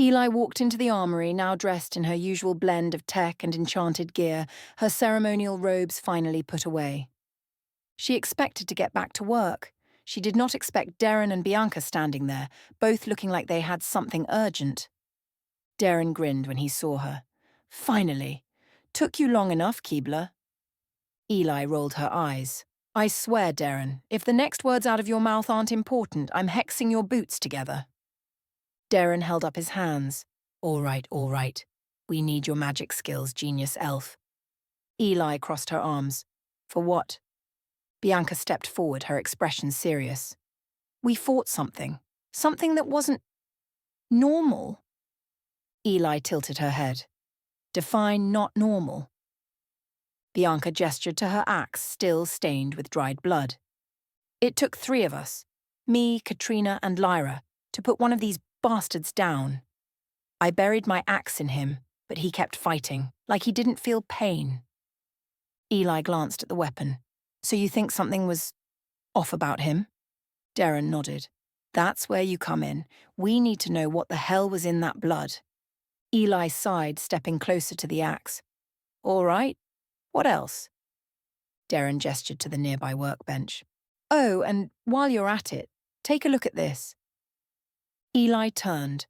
Eli walked into the armory, now dressed in her usual blend of tech and enchanted gear, her ceremonial robes finally put away. She expected to get back to work. She did not expect Derren and Bianca standing there, both looking like they had something urgent. Derren grinned when he saw her. Finally. Took you long enough, Keebler. Eli rolled her eyes. I swear, Derren, if the next words out of your mouth aren't important, I'm hexing your boots together. Derren held up his hands. All right, all right. We need your magic skills, genius elf. Eli crossed her arms. For what? Bianca stepped forward, her expression serious. We fought something. Something that wasn't normal. Eli tilted her head. Define not normal. Bianca gestured to her axe, still stained with dried blood. It took 3 of us, me, Katrina, and Lyra, to put one of these bastards down. I buried my axe in him, but he kept fighting, like he didn't feel pain. Eli glanced at the weapon. So you think something was off about him? Derren nodded. That's where you come in. We need to know what the hell was in that blood. Eli sighed, stepping closer to the axe. All right. What else? Derren gestured to the nearby workbench. Oh, and while you're at it, take a look at this. Eli turned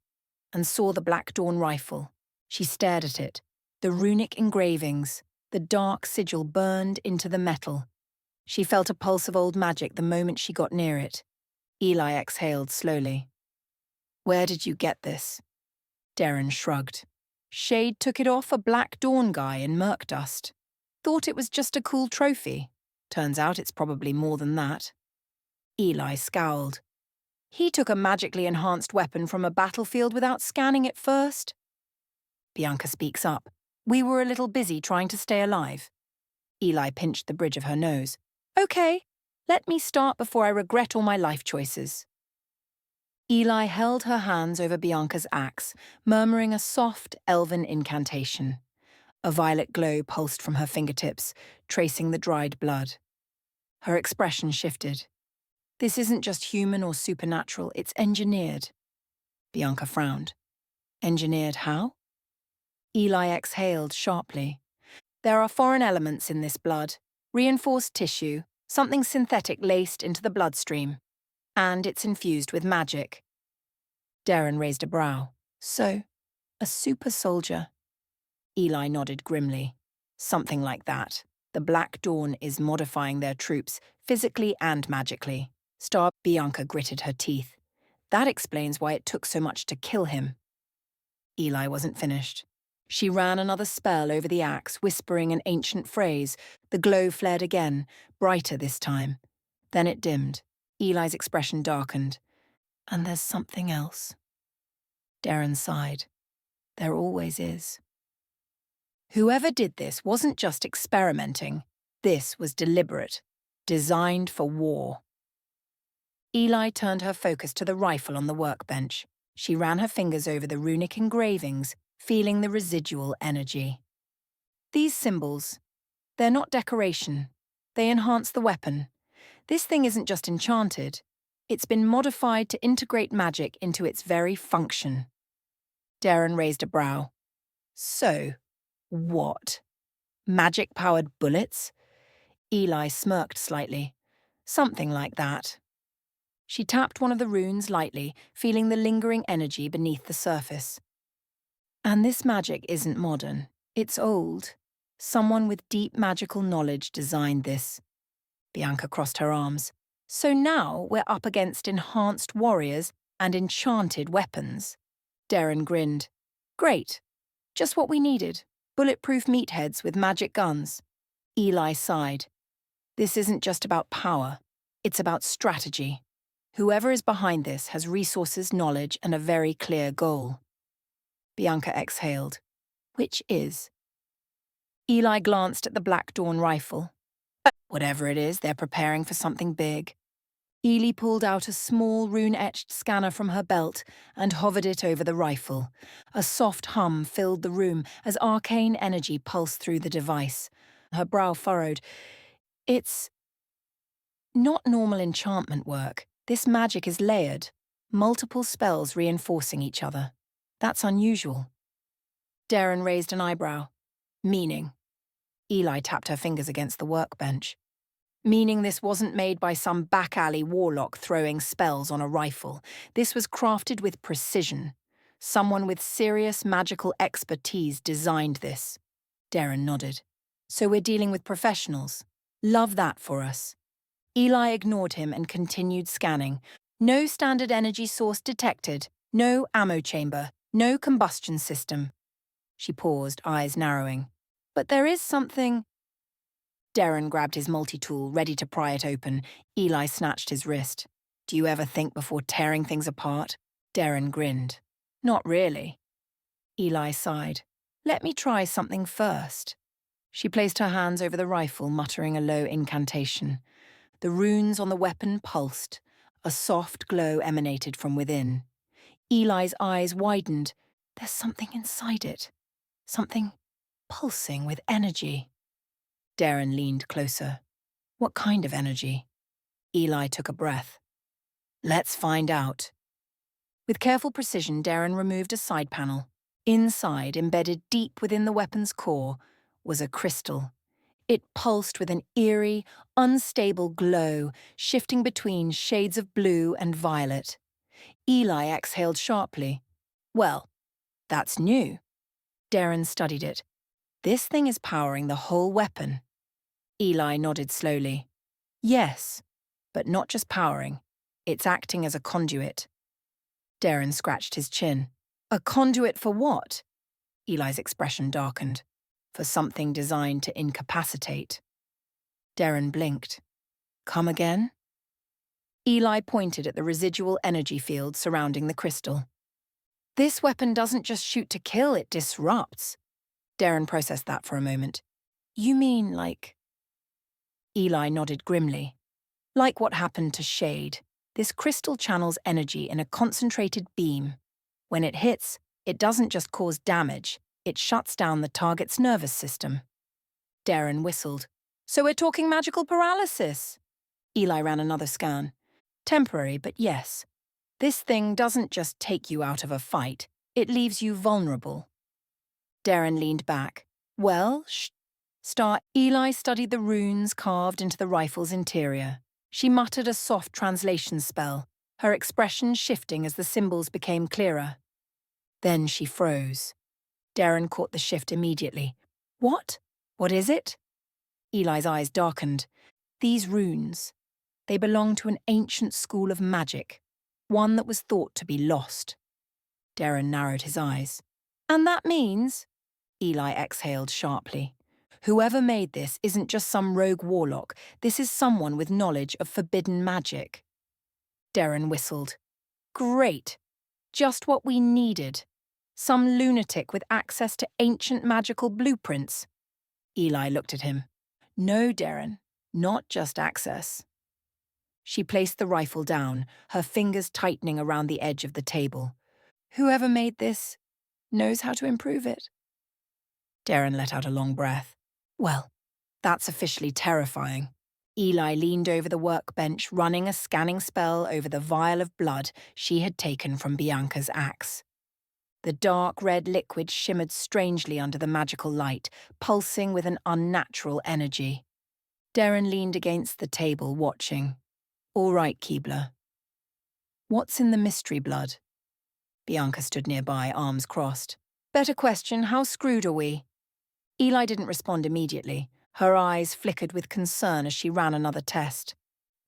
and saw the Black Dawn rifle. She stared at it. The runic engravings, the dark sigil burned into the metal. She felt a pulse of old magic the moment she got near it. Eli exhaled slowly. Where did you get this? Derren shrugged. Shade took it off a Black Dawn guy in Murkdust. Thought it was just a cool trophy. Turns out it's probably more than that. Eli scowled. He took a magically enhanced weapon from a battlefield without scanning it first. Bianca speaks up. We were a little busy trying to stay alive. Eli pinched the bridge of her nose. Okay, let me start before I regret all my life choices. Eli held her hands over Bianca's axe, murmuring a soft, elven incantation. A violet glow pulsed from her fingertips, tracing the dried blood. Her expression shifted. This isn't just human or supernatural, it's engineered. Bianca frowned. Engineered how? Eli exhaled sharply. There are foreign elements in this blood, reinforced tissue, something synthetic laced into the bloodstream. And it's infused with magic. Derren raised a brow. So, a super soldier. Eli nodded grimly. Something like that. The Black Dawn is modifying their troops, physically and magically. Bianca gritted her teeth. That explains why it took so much to kill him. Eli wasn't finished. She ran another spell over the axe, whispering an ancient phrase. The glow flared again, brighter this time. Then it dimmed. Eli's expression darkened. And there's something else. Derren sighed. There always is. Whoever did this wasn't just experimenting. This was deliberate, designed for war. Eli turned her focus to the rifle on the workbench. She ran her fingers over the runic engravings, feeling the residual energy. These symbols, they're not decoration. They enhance the weapon. This thing isn't just enchanted. It's been modified to integrate magic into its very function. Derren raised a brow. So, what? Magic-powered bullets? Eli smirked slightly. Something like that. She tapped one of the runes lightly, feeling the lingering energy beneath the surface. And this magic isn't modern. It's old. Someone with deep magical knowledge designed this. Bianca crossed her arms. So now we're up against enhanced warriors and enchanted weapons. Derren grinned. Great. Just what we needed. Bulletproof meatheads with magic guns. Eli sighed. This isn't just about power. It's about strategy. Whoever is behind this has resources, knowledge, and a very clear goal. Bianca exhaled. Which is? Eli glanced at the Black Dawn rifle. Whatever it is, they're preparing for something big. Eli pulled out a small rune-etched scanner from her belt and hovered it over the rifle. A soft hum filled the room as arcane energy pulsed through the device. Her brow furrowed. It's not normal enchantment work. This magic is layered, multiple spells reinforcing each other. That's unusual. Derren raised an eyebrow. Meaning? Eli tapped her fingers against the workbench. Meaning this wasn't made by some back-alley warlock throwing spells on a rifle. This was crafted with precision. Someone with serious magical expertise designed this. Derren nodded. So we're dealing with professionals. Love that for us. Eli ignored him and continued scanning. No standard energy source detected. No ammo chamber. No combustion system. She paused, eyes narrowing. But there is something... Derren grabbed his multi-tool, ready to pry it open. Eli snatched his wrist. Do you ever think before tearing things apart? Derren grinned. Not really. Eli sighed. Let me try something first. She placed her hands over the rifle, muttering a low incantation. The runes on the weapon pulsed. A soft glow emanated from within. Eli's eyes widened. There's something inside it. Something pulsing with energy. Derren leaned closer. What kind of energy? Eli took a breath. Let's find out. With careful precision, Derren removed a side panel. Inside, embedded deep within the weapon's core, was a crystal. It pulsed with an eerie, unstable glow, shifting between shades of blue and violet. Eli exhaled sharply. Well, that's new. Derren studied it. This thing is powering the whole weapon. Eli nodded slowly. Yes, but not just powering. It's acting as a conduit. Derren scratched his chin. A conduit for what? Eli's expression darkened. For something designed to incapacitate. Derren blinked. Come again? Eli pointed at the residual energy field surrounding the crystal. This weapon doesn't just shoot to kill, it disrupts. Derren processed that for a moment. You mean like... Eli nodded grimly. Like what happened to Shade, this crystal channels energy in a concentrated beam. When it hits, it doesn't just cause damage, it shuts down the target's nervous system. Derren whistled. So we're talking magical paralysis? Eli ran another scan. Temporary, but yes. This thing doesn't just take you out of a fight, it leaves you vulnerable. Derren leaned back. Well, Eli studied the runes carved into the rifle's interior. She muttered a soft translation spell, her expression shifting as the symbols became clearer. Then she froze. Derren caught the shift immediately. What? What is it? Eli's eyes darkened. These runes. They belong to an ancient school of magic, one that was thought to be lost. Derren narrowed his eyes. And that means... Eli exhaled sharply. Whoever made this isn't just some rogue warlock, this is someone with knowledge of forbidden magic. Derren whistled. Great. Just what we needed. Some lunatic with access to ancient magical blueprints. Eli looked at him. No, Derren, not just access. She placed the rifle down, her fingers tightening around the edge of the table. Whoever made this knows how to improve it. Derren let out a long breath. Well, that's officially terrifying. Eli leaned over the workbench, running a scanning spell over the vial of blood she had taken from Bianca's axe. The dark red liquid shimmered strangely under the magical light, pulsing with an unnatural energy. Derren leaned against the table, watching. All right, Keebler. What's in the mystery blood? Bianca stood nearby, arms crossed. Better question, how screwed are we? Eli didn't respond immediately. Her eyes flickered with concern as she ran another test.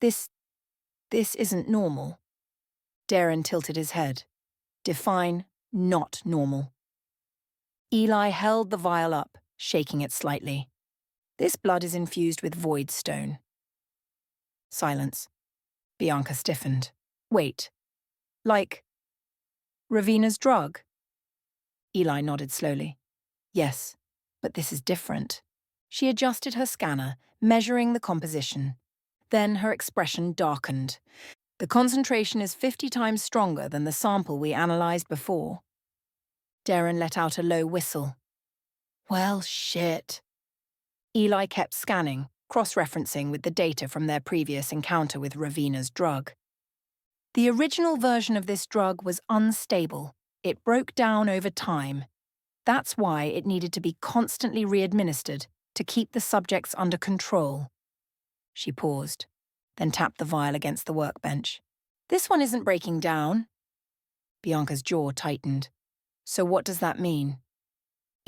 This isn't normal. Derren tilted his head. Define not normal. Eli held the vial up, shaking it slightly. This blood is infused with void stone. Silence. Bianca stiffened. Wait. Like Ravina's drug? Eli nodded slowly. Yes, but this is different. She adjusted her scanner, measuring the composition. Then her expression darkened. The concentration is 50 times stronger than the sample we analyzed before. Derren let out a low whistle. Well, shit. Eli kept scanning, cross-referencing with the data from their previous encounter with Ravina's drug. The original version of this drug was unstable, It broke down over time. That's why it needed to be constantly re-administered to keep the subjects under control. She paused, then tapped the vial against the workbench. This one isn't breaking down. Bianca's jaw tightened. So what does that mean?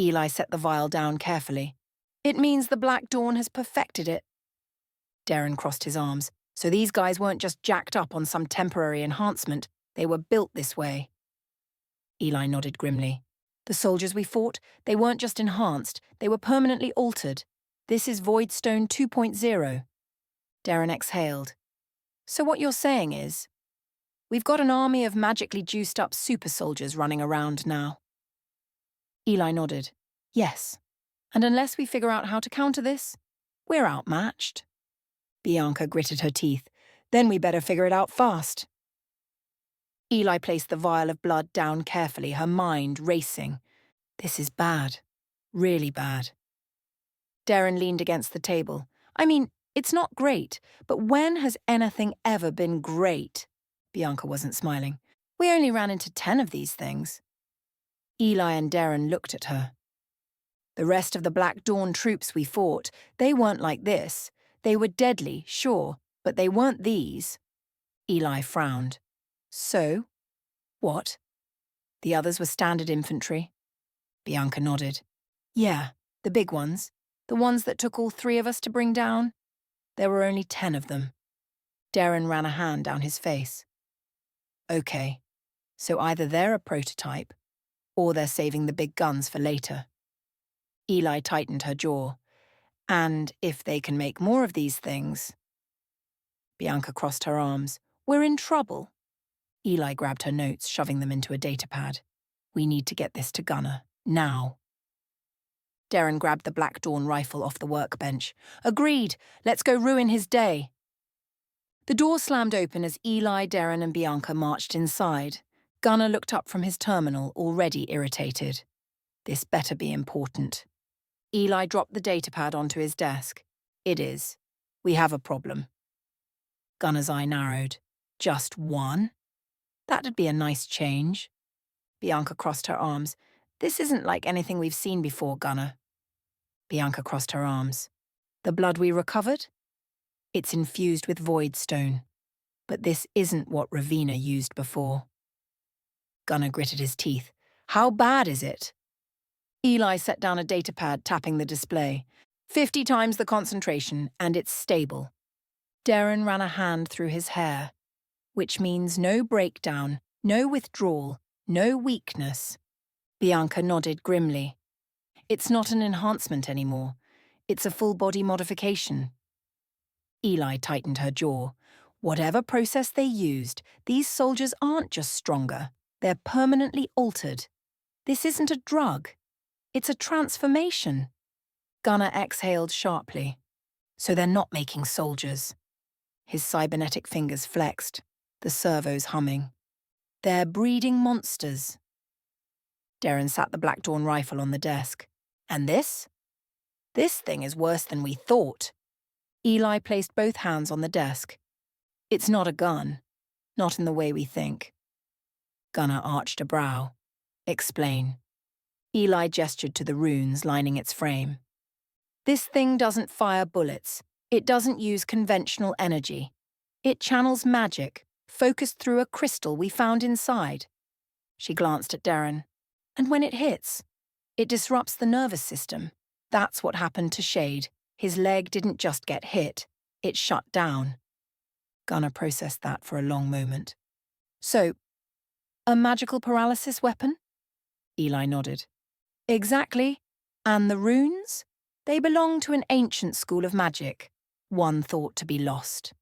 Eli set the vial down carefully. It means the Black Dawn has perfected it. Derren crossed his arms. So these guys weren't just jacked up on some temporary enhancement. They were built this way. Eli nodded grimly. The soldiers we fought, they weren't just enhanced, they were permanently altered. This is Voidstone 2.0. Derren exhaled. So what you're saying is, we've got an army of magically juiced-up super soldiers running around now. Eli nodded. Yes. And unless we figure out how to counter this, we're outmatched. Bianca gritted her teeth. Then we better figure it out fast. Eli placed the vial of blood down carefully, her mind racing. This is bad. Really bad. Derren leaned against the table. I mean, it's not great, but when has anything ever been great? Bianca wasn't smiling. We only ran into 10 of these things. Eli and Derren looked at her. The rest of the Black Dawn troops we fought, they weren't like this. They were deadly, sure, but they weren't these. Eli frowned. So? What? The others were standard infantry. Bianca nodded. Yeah, the big ones. The ones that took all 3 of us to bring down. There were only 10 of them. Derren ran a hand down his face. Okay, so either they're a prototype, or they're saving the big guns for later. Eli tightened her jaw. And if they can make more of these things... Bianca crossed her arms. We're in trouble. Eli grabbed her notes, shoving them into a datapad. We need to get this to Gunnar, now. Derren grabbed the Black Dawn rifle off the workbench. Agreed, let's go ruin his day. The door slammed open as Eli, Derren and Bianca marched inside. Gunnar looked up from his terminal, already irritated. This better be important. Eli dropped the datapad onto his desk. It is. We have a problem. Gunnar's eye narrowed. Just one? That'd be a nice change. Bianca crossed her arms. This isn't like anything we've seen before, Gunnar. Bianca crossed her arms. The blood we recovered? It's infused with Voidstone. But this isn't what Ravina used before. Gunnar gritted his teeth. How bad is it? Eli set down a datapad, tapping the display. 50 times the concentration, and it's stable. Derren ran a hand through his hair, which means no breakdown, no withdrawal, no weakness. Bianca nodded grimly. It's not an enhancement anymore. It's a full-body modification. Eli tightened her jaw. Whatever process they used, these soldiers aren't just stronger. They're permanently altered. This isn't a drug. It's a transformation. Gunnar exhaled sharply. So they're not making soldiers. His cybernetic fingers flexed, the servos humming. They're breeding monsters. Derren sat the Black Dawn rifle on the desk. And this? This thing is worse than we thought. Eli placed both hands on the desk. It's not a gun. Not in the way we think. Gunnar arched a brow. Explain. Eli gestured to the runes lining its frame. This thing doesn't fire bullets. It doesn't use conventional energy. It channels magic, focused through a crystal we found inside. She glanced at Derren. And when it hits, it disrupts the nervous system. That's what happened to Shade. His leg didn't just get hit, it shut down. Gunnar processed that for a long moment. So, a magical paralysis weapon? Eli nodded. Exactly. And the runes? They belong to an ancient school of magic, one thought to be lost.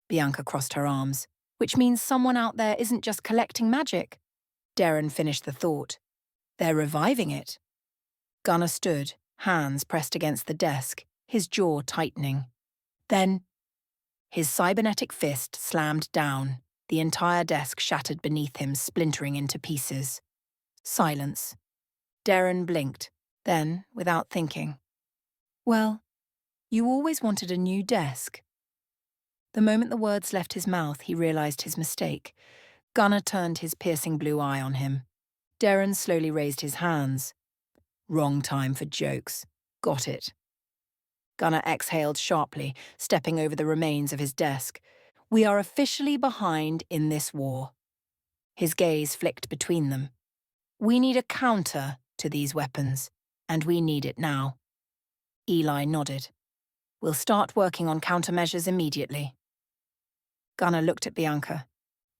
Bianca crossed her arms, which means someone out there isn't just collecting magic. Derren finished the thought. They're reviving it. Gunnar stood, hands pressed against the desk, his jaw tightening. Then, his cybernetic fist slammed down, the entire desk shattered beneath him, splintering into pieces. Silence. Derren blinked, then, without thinking. Well, you always wanted a new desk. The moment the words left his mouth, he realized his mistake. Gunnar turned his piercing blue eye on him. Derren slowly raised his hands. Wrong time for jokes. Got it. Gunnar exhaled sharply, stepping over the remains of his desk. We are officially behind in this war. His gaze flicked between them. We need a counter to these weapons, and we need it now. Eli nodded. We'll start working on countermeasures immediately. Gunnar looked at Bianca.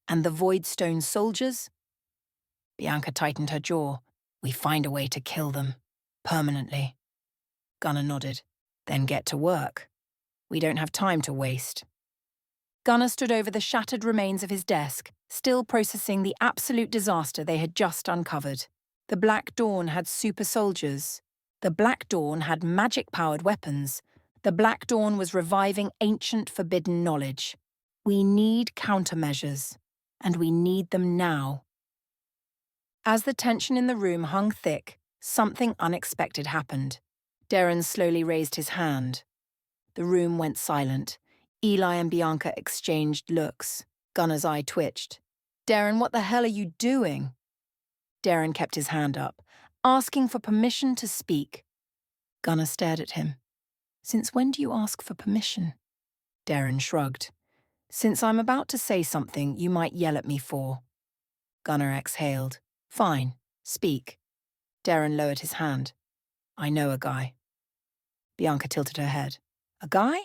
And the Voidstone soldiers? Bianca tightened her jaw. We find a way to kill them. Permanently. Gunnar nodded. Then get to work. We don't have time to waste. Gunnar stood over the shattered remains of his desk, still processing the absolute disaster they had just uncovered. The Black Dawn had super soldiers. The Black Dawn had magic-powered weapons. The Black Dawn was reviving ancient forbidden knowledge. We need countermeasures, and we need them now. As the tension in the room hung thick, something unexpected happened. Derren slowly raised his hand. The room went silent. Eli and Bianca exchanged looks. Gunnar's eye twitched. Derren, what the hell are you doing? Derren kept his hand up, asking for permission to speak. Gunnar stared at him. Since when do you ask for permission? Derren shrugged. Since I'm about to say something you might yell at me for. Gunnar exhaled. Fine, speak. Derren lowered his hand. I know a guy. Bianca tilted her head. A guy?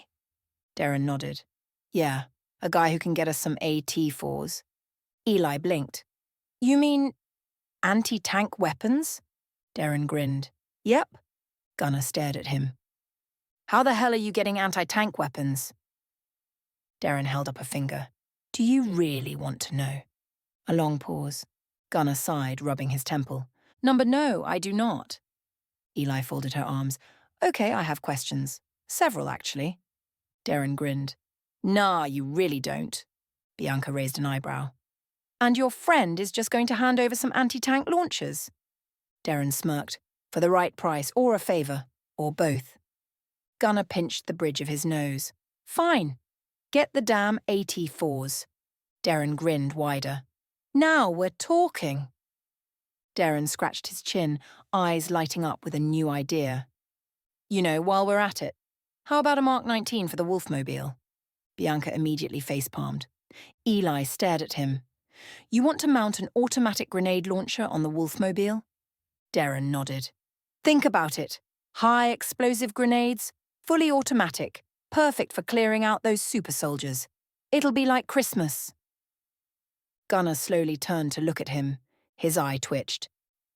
Derren nodded. Yeah, a guy who can get us some AT-4s. Eli blinked. You mean anti-tank weapons? Derren grinned. Yep. Gunnar stared at him. How the hell are you getting anti-tank weapons? Derren held up a finger. Do you really want to know? A long pause. Gunnar sighed, rubbing his temple. No, I do not. Eli folded her arms. Okay, I have questions. Several, actually. Derren grinned. Nah, you really don't. Bianca raised an eyebrow. And your friend is just going to hand over some anti-tank launchers? Derren smirked. For the right price, or a favour, or both. Gunnar pinched the bridge of his nose. Fine. Get the damn AT-4s. Derren grinned wider. Now we're talking. Derren scratched his chin, eyes lighting up with a new idea. You know, while we're at it, how about a Mark 19 for the Wolfmobile? Bianca immediately face-palmed. Eli stared at him. You want to mount an automatic grenade launcher on the Wolfmobile? Derren nodded. Think about it. High explosive grenades, fully automatic, perfect for clearing out those super soldiers. It'll be like Christmas. Gunnar slowly turned to look at him. His eye twitched.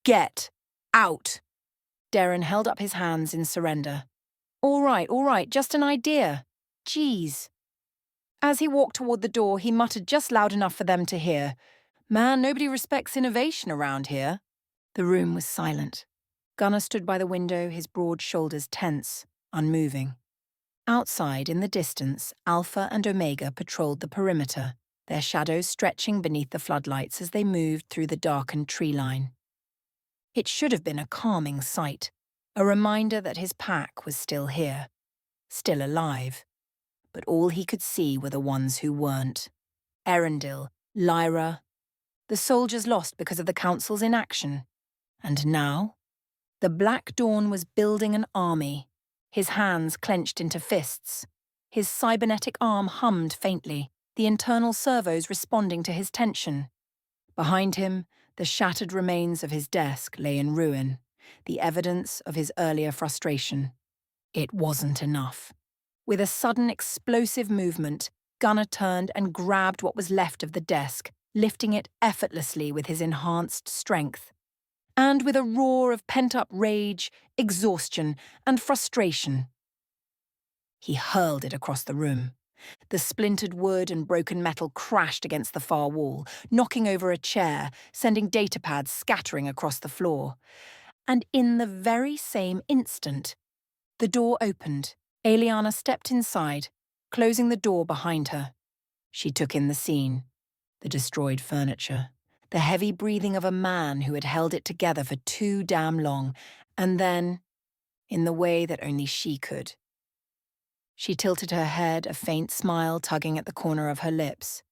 Get out! Derren held up his hands in surrender. All right, just an idea. Jeez. As he walked toward the door, he muttered just loud enough for them to hear. Man, nobody respects innovation around here. The room was silent. Gunnar stood by the window, his broad shoulders tense, unmoving. Outside, in the distance, Alpha and Omega patrolled the perimeter, their shadows stretching beneath the floodlights as they moved through the darkened tree line. It should have been a calming sight, a reminder that his pack was still here, still alive. But all he could see were the ones who weren't. Erendil, Lyra, the soldiers lost because of the Council's inaction. And now? The Black Dawn was building an army, his hands clenched into fists. His cybernetic arm hummed faintly, the internal servos responding to his tension. Behind him, the shattered remains of his desk lay in ruin, the evidence of his earlier frustration. It wasn't enough. With a sudden explosive movement, Gunnar turned and grabbed what was left of the desk, lifting it effortlessly with his enhanced strength. And with a roar of pent-up rage, exhaustion, and frustration, he hurled it across the room. The splintered wood and broken metal crashed against the far wall, knocking over a chair, sending datapads scattering across the floor. And in the very same instant, the door opened. Aeliana stepped inside, closing the door behind her. She took in the scene, the destroyed furniture, the heavy breathing of a man who had held it together for too damn long, and then, in the way that only she could. She tilted her head, a faint smile tugging at the corner of her lips.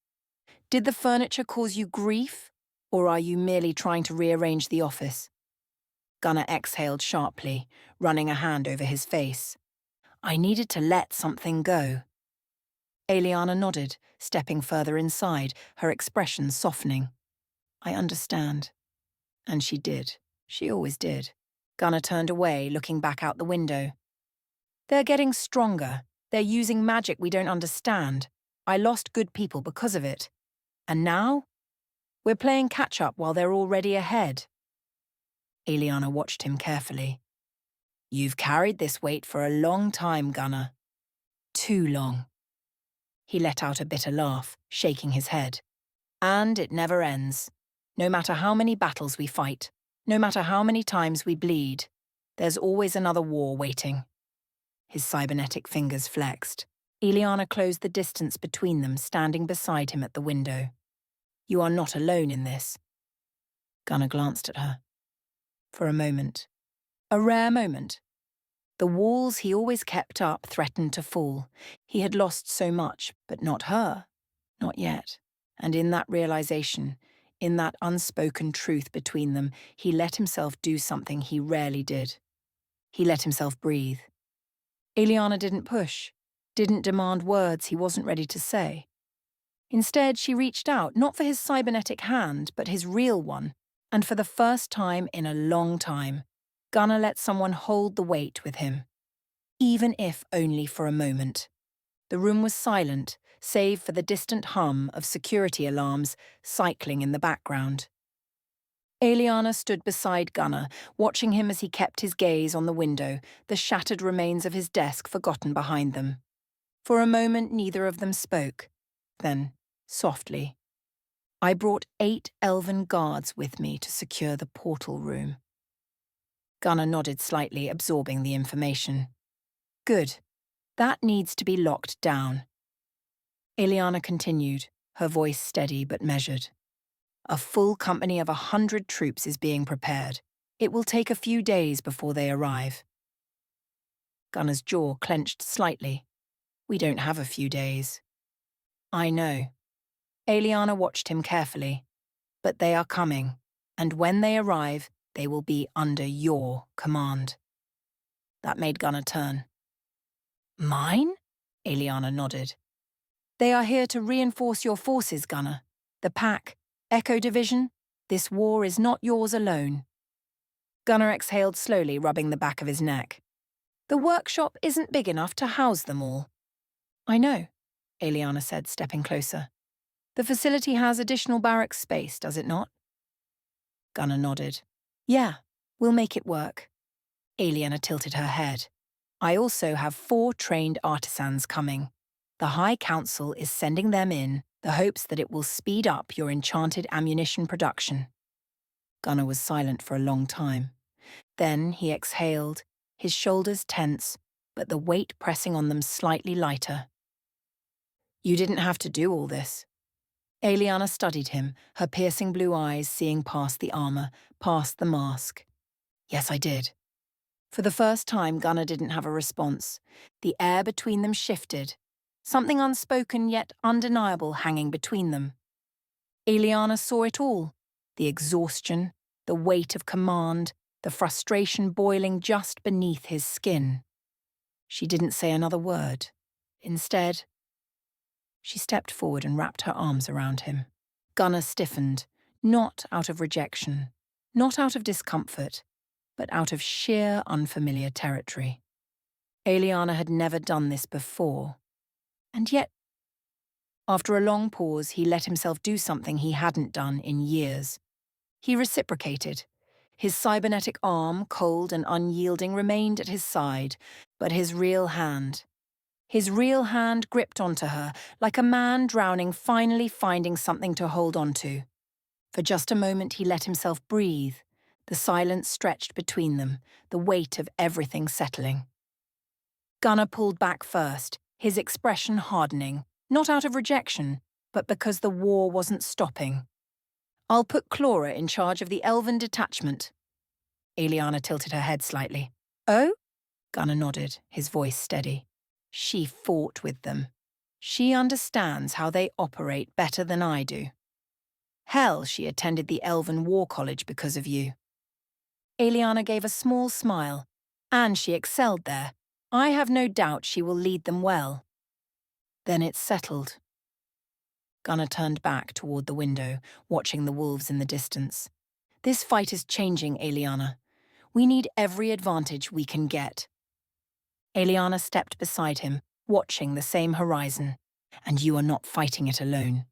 Did the furniture cause you grief? Or are you merely trying to rearrange the office? Gunnar exhaled sharply, running a hand over his face. I needed to let something go. Aeliana nodded, stepping further inside, her expression softening. I understand. And she did. She always did. Gunnar turned away, looking back out the window. They're getting stronger. They're using magic we don't understand. I lost good people because of it. And now? We're playing catch-up while they're already ahead. Aeliana watched him carefully. You've carried this weight for a long time, Gunnar. Too long. He let out a bitter laugh, shaking his head. And it never ends. No matter how many battles we fight, no matter how many times we bleed, there's always another war waiting. His cybernetic fingers flexed. Aeliana closed the distance between them, standing beside him at the window. You are not alone in this. Gunnar glanced at her. For a moment. A rare moment. The walls he always kept up threatened to fall. He had lost so much, but not her. Not yet. And in that realization, in that unspoken truth between them, he let himself do something he rarely did. He let himself breathe. Aeliana didn't push, didn't demand words he wasn't ready to say. Instead, she reached out, not for his cybernetic hand, but his real one. And for the first time in a long time, Gunnar let someone hold the weight with him. Even if only for a moment. The room was silent, save for the distant hum of security alarms cycling in the background. Aeliana stood beside Gunnar, watching him as he kept his gaze on the window, the shattered remains of his desk forgotten behind them. For a moment, neither of them spoke. Then, softly, I brought 8 elven guards with me to secure the portal room. Gunnar nodded slightly, absorbing the information. Good. That needs to be locked down. Aeliana continued, her voice steady but measured. A full company of 100 troops is being prepared. It will take a few days before they arrive. Gunnar's jaw clenched slightly. We don't have a few days. I know. Aeliana watched him carefully. But they are coming, and when they arrive, they will be under your command. That made Gunnar turn. Mine? Aeliana nodded. They are here to reinforce your forces, Gunnar. The Pack, Echo Division, this war is not yours alone. Gunnar exhaled slowly, rubbing the back of his neck. The workshop isn't big enough to house them all. I know, Aeliana said, stepping closer. The facility has additional barracks space, does it not? Gunnar nodded. Yeah, we'll make it work. Aeliana tilted her head. I also have 4 trained artisans coming. The High Council is sending them in, the hopes that it will speed up your enchanted ammunition production. Gunnar was silent for a long time. Then he exhaled, his shoulders tense, but the weight pressing on them slightly lighter. You didn't have to do all this. Aeliana studied him, her piercing blue eyes seeing past the armor, past the mask. Yes, I did. For the first time, Gunnar didn't have a response. The air between them shifted, something unspoken yet undeniable hanging between them. Aeliana saw it all, the exhaustion, the weight of command, the frustration boiling just beneath his skin. She didn't say another word. Instead, she stepped forward and wrapped her arms around him. Gunnar stiffened, not out of rejection, not out of discomfort, but out of sheer unfamiliar territory. Aeliana had never done this before. And yet, after a long pause, he let himself do something he hadn't done in years. He reciprocated. His cybernetic arm, cold and unyielding, remained at his side, but his real hand gripped onto her, like a man drowning finally finding something to hold onto. For just a moment he let himself breathe, the silence stretched between them, the weight of everything settling. Gunnar pulled back first, his expression hardening, not out of rejection, but because the war wasn't stopping. I'll put Clara in charge of the elven detachment. Aeliana tilted her head slightly. Oh? Gunnar nodded, his voice steady. She fought with them. She understands how they operate better than I do. Hell, she attended the Elven War College because of you. Aeliana gave a small smile, and she excelled there. I have no doubt she will lead them well. Then it's settled. Gunnar turned back toward the window, watching the wolves in the distance. This fight is changing, Aeliana. We need every advantage we can get. Aeliana stepped beside him, watching the same horizon. And you are not fighting it alone.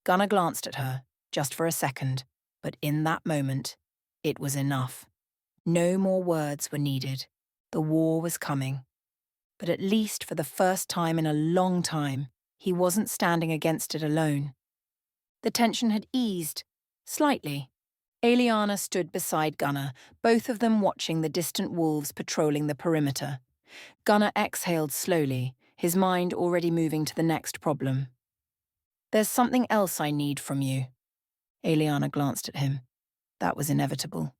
Gunnar glanced at her, just for a second, but in that moment, it was enough. No more words were needed. The war was coming. But at least for the first time in a long time, he wasn't standing against it alone. The tension had eased, slightly. Aeliana stood beside Gunnar, both of them watching the distant wolves patrolling the perimeter. Gunnar exhaled slowly, his mind already moving to the next problem. There's something else I need from you. Aeliana glanced at him. That was inevitable.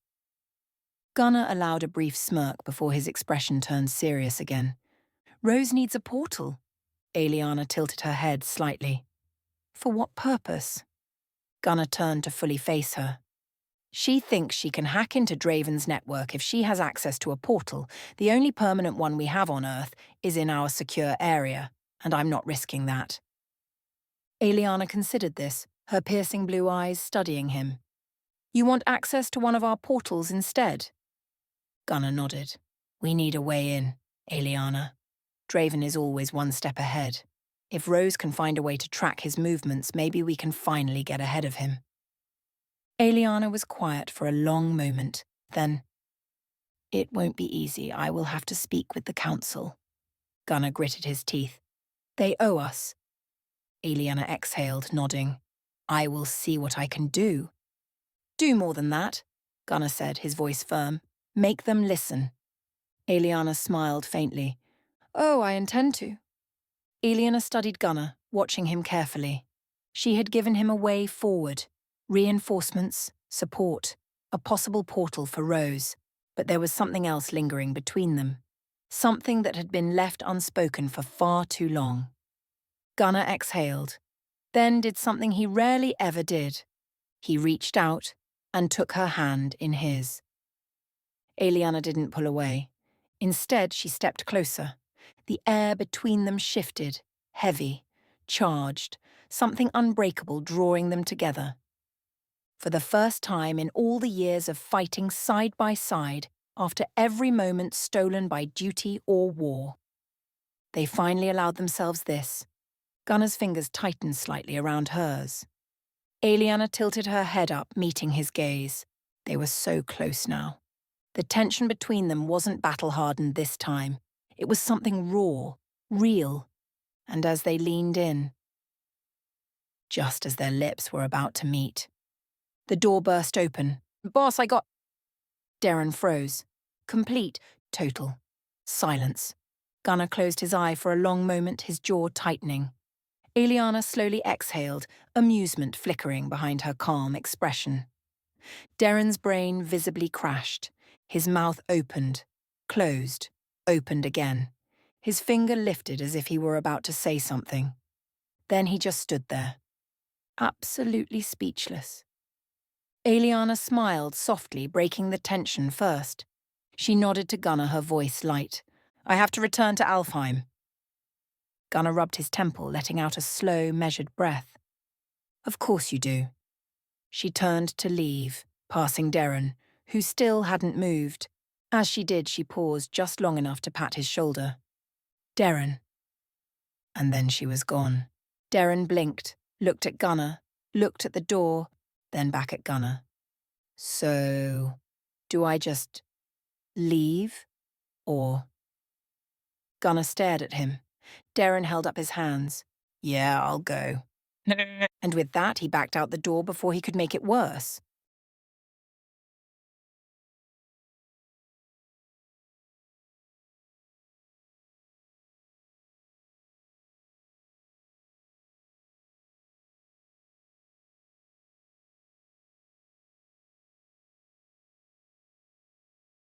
Gunnar allowed a brief smirk before his expression turned serious again. Rose needs a portal. Aeliana tilted her head slightly. For what purpose? Gunnar turned to fully face her. She thinks she can hack into Draven's network if she has access to a portal. The only permanent one we have on Earth is in our secure area, and I'm not risking that. Aeliana considered this, her piercing blue eyes studying him. You want access to one of our portals instead? Gunnar nodded. We need a way in, Aeliana. Draven is always one step ahead. If Rose can find a way to track his movements, maybe we can finally get ahead of him. Aeliana was quiet for a long moment. Then, it won't be easy. I will have to speak with the council. Gunnar gritted his teeth. They owe us. Aeliana exhaled, nodding. I will see what I can do. Do more than that, Gunnar said, his voice firm. Make them listen. Aeliana smiled faintly. Oh, I intend to. Aeliana studied Gunnar, watching him carefully. She had given him a way forward. Reinforcements, support, a possible portal for Rose. But there was something else lingering between them. Something that had been left unspoken for far too long. Gunnar exhaled, then did something he rarely ever did. He reached out and took her hand in his. Aeliana didn't pull away. Instead, she stepped closer. The air between them shifted, heavy, charged, something unbreakable drawing them together. For the first time in all the years of fighting side by side, after every moment stolen by duty or war, they finally allowed themselves this. Gunnar's fingers tightened slightly around hers. Aeliana tilted her head up, meeting his gaze. They were so close now. The tension between them wasn't battle-hardened this time. It was something raw, real. And as they leaned in, just as their lips were about to meet, the door burst open. Boss, I got... Derren froze. Complete, total silence. Gunnar closed his eye for a long moment, his jaw tightening. Aeliana slowly exhaled, amusement flickering behind her calm expression. Derren's brain visibly crashed. His mouth opened, closed, opened again. His finger lifted as if he were about to say something. Then he just stood there, absolutely speechless. Aeliana smiled softly, breaking the tension first. She nodded to Gunnar, her voice light. I have to return to Alfheim. Gunnar rubbed his temple, letting out a slow, measured breath. Of course you do. She turned to leave, passing Derren, who still hadn't moved. As she did, she paused just long enough to pat his shoulder. Derren. And then she was gone. Derren blinked, looked at Gunnar, looked at the door, then back at Gunnar. So, do I just leave? Or... Gunnar stared at him. Derren held up his hands. Yeah, I'll go. And with that, he backed out the door before he could make it worse.